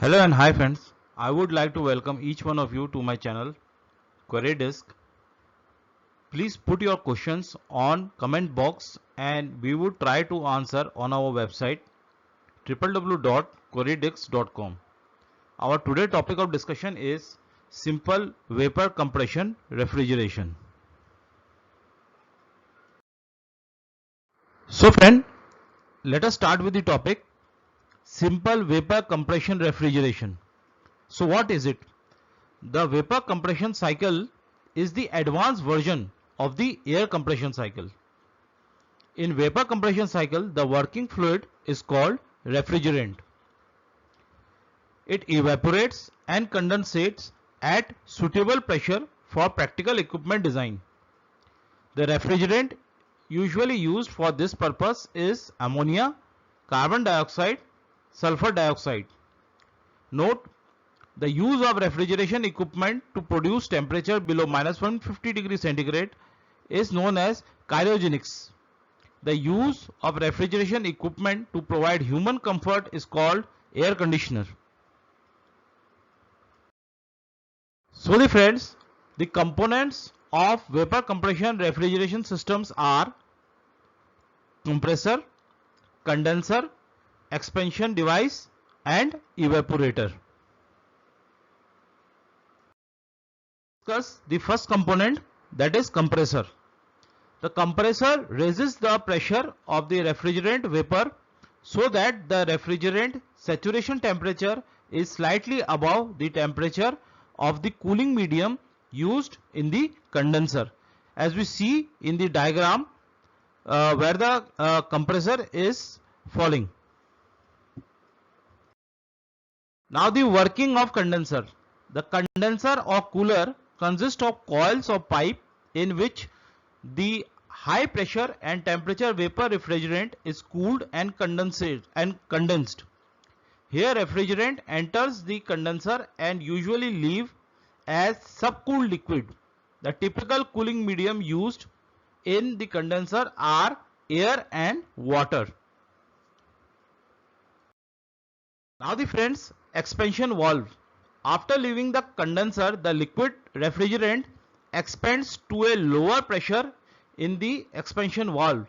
Hello and hi friends. I would like to welcome each one of you to my channel Query Disk. Please put your questions on comment box and we would try to answer on our website www.querydisk.com. Our today topic of discussion is simple vapor compression refrigeration. So friend, let us start with the topic simple vapor compression refrigeration. So what is it? The vapor compression cycle is the advanced version of the air compression cycle. In vapor compression cycle, the working fluid is called refrigerant. It evaporates and condensates at suitable pressure for practical equipment design. The refrigerant usually used for this purpose is ammonia, carbon dioxide, sulfur dioxide. Note, the use of refrigeration equipment to produce temperature below -150 degrees centigrade is known as cryogenics. The use of refrigeration equipment to provide human comfort is called air conditioner. So the friends, the components of vapor compression refrigeration systems are compressor, condenser, expansion device and evaporator. Discuss the first component, that is compressor. The compressor raises the pressure of the refrigerant vapor so that the refrigerant saturation temperature is slightly above the temperature of the cooling medium used in the condenser, as we see in the diagram where the compressor is falling. Now the working of condenser. The condenser or cooler consists of coils of pipe in which the high pressure and temperature vapor refrigerant is cooled and condensed. Here refrigerant enters the condenser and usually leave as subcooled liquid. The typical cooling medium used in the condenser are air and water. Now the friends, expansion valve. After leaving the condenser, the liquid refrigerant expands to a lower pressure in the expansion valve.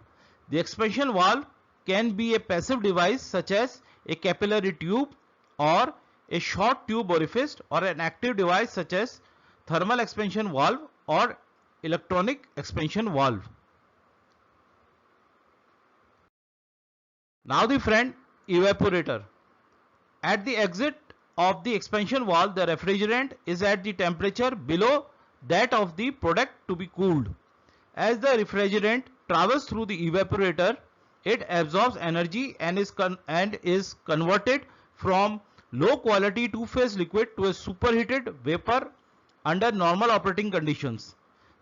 The expansion valve can be a passive device such as a capillary tube or a short tube orifice, or an active device such as thermal expansion valve or electronic expansion valve. Now the friend, evaporator. At the exit of the expansion valve, the refrigerant is at the temperature below that of the product to be cooled. As the refrigerant travels through the evaporator, it absorbs energy and is converted from low quality two-phase liquid to a superheated vapor under normal operating conditions.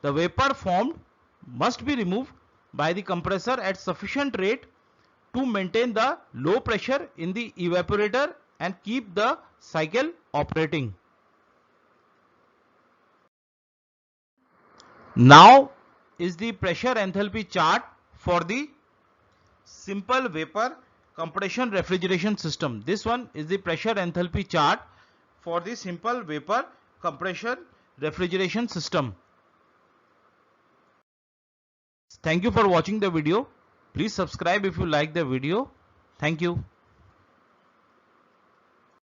The vapor formed must be removed by the compressor at sufficient rate to maintain the low pressure in the evaporator and keep the cycle operating. Now is the pressure enthalpy chart for the simple vapor compression refrigeration system. This one is the pressure enthalpy chart for the simple vapor compression refrigeration system. Thank you for watching the video. Please subscribe if you like the video. Thank you.